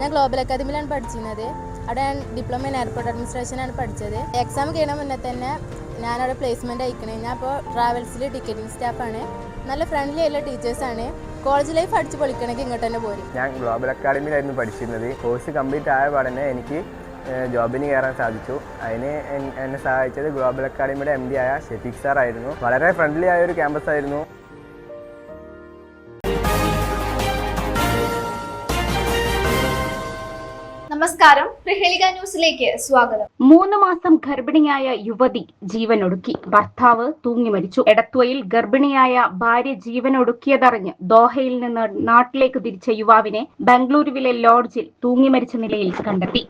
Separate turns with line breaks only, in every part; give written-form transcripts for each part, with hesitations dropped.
ഞാൻ ഗ്ലോബൽ അക്കാദമിയിലാണ് പഠിച്ചിരുന്നത്. അവിടെ ഞാൻ ഡിപ്ലോമ ഇൻ എയർപോർട്ട് അഡ്മിനിസ്ട്രേഷനാണ് പഠിച്ചത്. എക്സാം കഴിയുന്ന മുന്നേ തന്നെ ഞാനവിടെ പ്ലേസ്മെൻറ്റ് അയക്കണേ. ഞാൻ ഇപ്പോൾ ട്രാവൽസിൽ ടിക്കറ്റിംഗ് സ്റ്റാഫാണ്. നല്ല ഫ്രണ്ട്ലി ആയിട്ടുള്ള ടീച്ചേഴ്സാണ്. കോളേജ് ലൈഫ് അടിച്ച് പൊളിക്കണമെങ്കിൽ ഇങ്ങോട്ട് തന്നെ പോരും.
ഞാൻ ഗ്ലോബൽ അക്കാദമിയിലായിരുന്നു പഠിച്ചിരുന്നത്. കോഴ്സ് കംപ്ലീറ്റ് ആയ പാടന്നെ എനിക്ക് ജോബിന് കയറാൻ സാധിച്ചു. അതിന് എന്നെ സഹായിച്ചത് ഗ്ലോബൽ അക്കാദമിയുടെ MD ആയ ഷെഫീഖ് സാർ ആയിരുന്നു. വളരെ ഫ്രണ്ട്ലി ആയ ഒരു ക്യാമ്പസ് ആയിരുന്നു.
നമസ്കാരം, പ്രഹേളിക ന്യൂസിലേക്ക് സ്വാഗതം.
3 മാസം ഗർഭിണിയായ യുവതി ജീവനൊടുക്കി. ഭർത്താവ് തൂങ്ങി മരിച്ചു. എടത്വയിൽ ഗർഭിണിയായ ഭാര്യ ജീവനൊടുക്കിയതറിഞ്ഞ് ദോഹയിൽ നിന്ന് നാട്ടിലേക്ക് തിരിച്ച യുവാവിനെ ബംഗളൂരുവിലെ ലോഡ്ജിൽ തൂങ്ങി മരിച്ച നിലയിൽ കണ്ടെത്തി.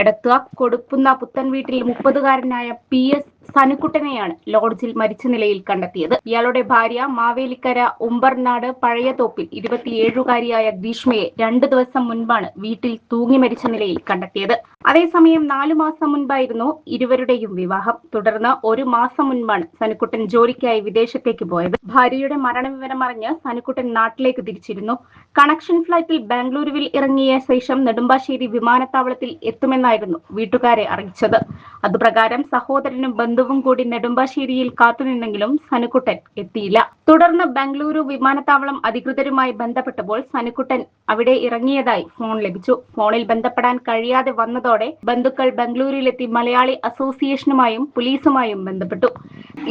എടത്വ കൊടുക്കുന്ന പുത്തൻ വീട്ടിൽ 30കാരനായ PS സനുക്കുട്ടനെയാണ് ലോഡ്ജിൽ മരിച്ച നിലയിൽ കണ്ടെത്തിയത്. ഇയാളുടെ ഭാര്യ മാവേലിക്കര ഉമ്പർനാട് പഴയതോപ്പിൽ 27കാരിയായ ഗ്രീഷ്മയെ 2 ദിവസം മുൻപാണ് വീട്ടിൽ തൂങ്ങി മരിച്ച നിലയിൽ കണ്ടെത്തിയത്. അതേസമയം 4 മാസം മുൻപായിരുന്നു ഇരുവരുടെയും വിവാഹം. തുടർന്ന് 1 മാസം മുൻപാണ് സനുക്കുട്ടൻ ജോലിക്കായി വിദേശത്തേക്ക് പോയത്. ഭാര്യയുടെ മരണവിവരം അറിഞ്ഞ് സനുക്കുട്ടൻ നാട്ടിലേക്ക് തിരിച്ചിരുന്നു. കണക്ഷൻ ഫ്ലൈറ്റിൽ ബാംഗ്ലൂരുവിൽ ഇറങ്ങിയ ശേഷം നെടുമ്പാശ്ശേരി വിമാനത്താവളത്തിൽ എത്തുമെന്നായിരുന്നു വീട്ടുകാരെ അറിയിച്ചത്. അതുപ്രകാരം സഹോദരനും ബന്ധുവും കൂടി നെടുമ്പാശ്ശേരിയിൽ കാത്തുനിന്നെങ്കിലും സനുക്കുട്ടൻ എത്തിയില്ല. തുടർന്ന് ബംഗളൂരു വിമാനത്താവളം അധികൃതരുമായി ബന്ധപ്പെട്ടപ്പോൾ സനുക്കുട്ടൻ അവിടെ ഇറങ്ങിയതായി ഫോൺ ലഭിച്ചു. ഫോണിൽ ബന്ധപ്പെടാൻ കഴിയാതെ വന്നതോടെ ബന്ധുക്കൾ ബംഗളൂരുവിലെത്തി മലയാളി അസോസിയേഷനുമായും പോലീസുമായും ബന്ധപ്പെട്ടു.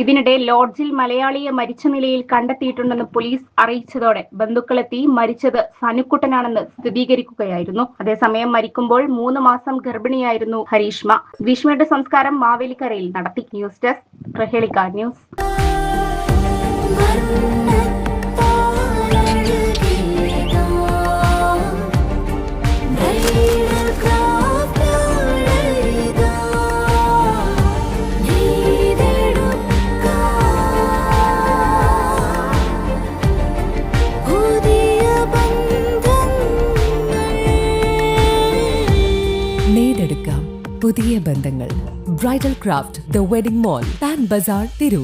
ഇതിനിടെ ലോഡ്ജിൽ മലയാളിയെ മരിച്ച നിലയിൽ കണ്ടെത്തിയിട്ടുണ്ടെന്ന് പോലീസ് അറിയിച്ചതോടെ ബന്ധുക്കളെത്തി മരിച്ചത് സനുക്കുട്ടനാണെന്ന് സ്ഥിരീകരിക്കുകയായിരുന്നു. അതേസമയം മരിക്കുമ്പോൾ 3 മാസം ഗർഭിണിയായിരുന്നു ഹരീഷ്മ. ഗ്രീഷ്മയുടെ സംസ്കാരം മാവേലിക്കരയിൽ നടത്തി. News desk, Prahelika news.
നേടെടുക്കാം പുതിയ ബന്ധങ്ങൾ. Bridal craft, the wedding mall, Pan Bazaar, Tirur.